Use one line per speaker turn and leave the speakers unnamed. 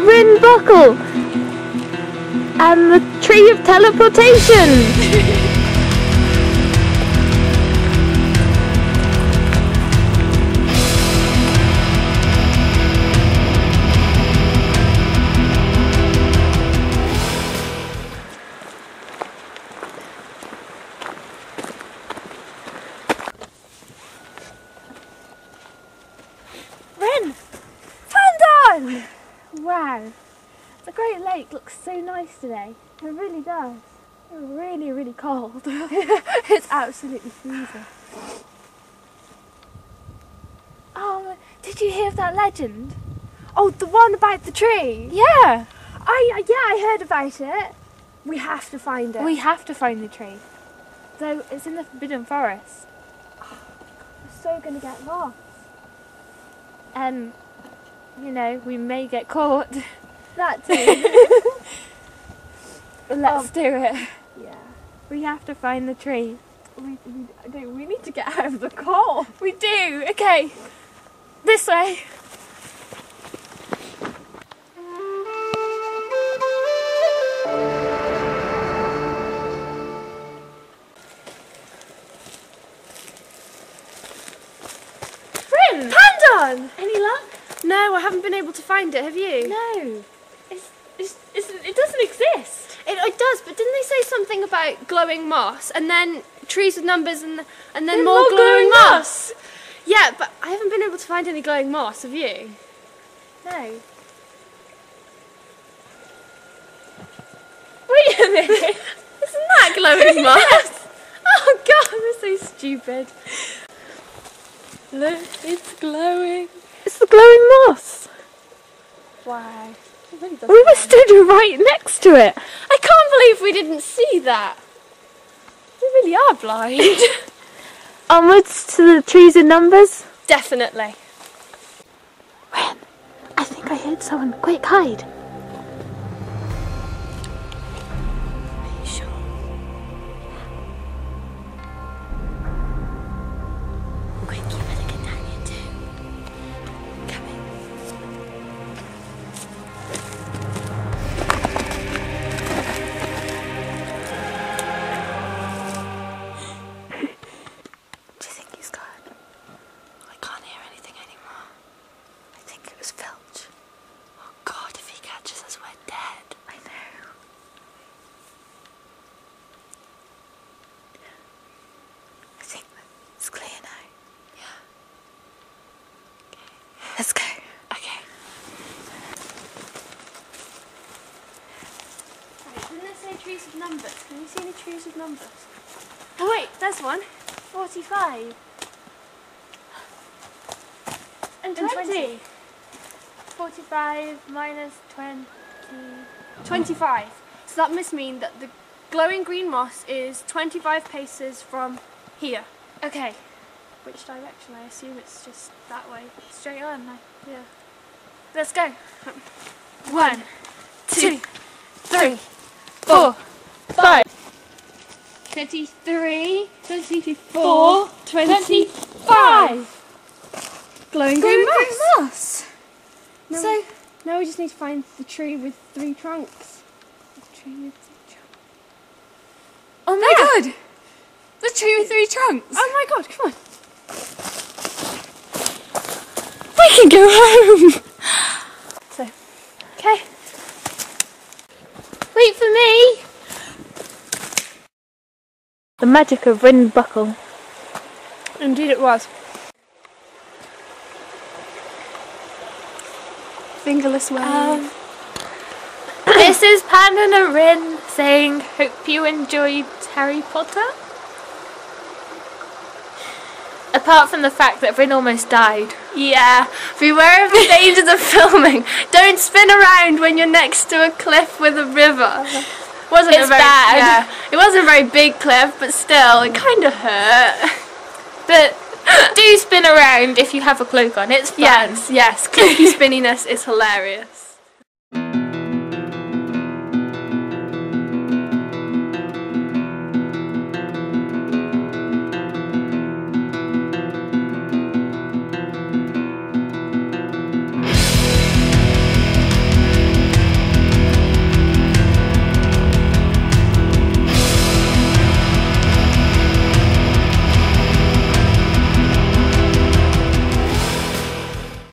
Rin Buckle and the Tree of Teleportation.
Rin! Pandon! Wow, the Great Lake looks so nice today. It really does. It's really, really cold. It's absolutely freezing. Did you hear of that legend? Oh, the one about the tree? Yeah. I heard about it. We have to find it. We have to find the tree. So it's in the Forbidden Forest. We're so gonna get lost. And, you know, we may get caught. That too. Let's do it. Yeah. We have to find the tree. We need to get out of the cold. We do. Okay. This way. Rin! Pandon! Any luck? No, I haven't been able to find it. Have you? No. It doesn't exist. It does, but didn't they say something about glowing moss and then trees with numbers and then more glowing moss? Yeah, but I haven't been able to find any glowing moss. Have you? No. Wait a minute. Isn't that glowing moss? Yes. Oh God, we're so stupid. Look, it's glowing.
It's the glowing moss.
Wow. Really
We were stood right next to it.
I can't believe we didn't see that. We really are blind.
Onwards to the trees in numbers.
Definitely.
Ren, I think I heard someone. Quick, hide. Are you sure? Quick, you better get down here too. Coming. Do you think he's gone? I can't hear anything anymore. I think it was Filch. Oh God, if he catches us, we're dead. I know. I think it's clear now. Yeah. Okay. Let's go. Okay.
Right, didn't it say trees with numbers? Can you see any trees with numbers? Oh wait, there's one. 45. And 20. 45 minus 20. 25. So that must mean that the glowing green moss is 25 paces from here. Okay. Which direction? I assume it's just that way. Straight on. Yeah. Let's go. 1, 2, 3, 4, 5. 23, 24, 25. Glowing green moss. So now we just need to find the tree with 3 trunks. The tree with 3 trunks. Oh my God! The tree with 3 trunks. Oh my God! Come on. We can go home. So, okay. Wait for me.
The magic of Rin Buckle.
Indeed it was. Fingerless wave. This is PandonandRin saying, hope you enjoyed Harry Potter. Apart from the fact that Rin almost died. Yeah, beware of the dangers of filming. Don't spin around when you're next to a cliff with a river. It's bad. Yeah, it wasn't a very big cliff, but still, it kind of hurt. But do spin around if you have a cloak on. It's fun. Yes, cloaky spinniness is hilarious.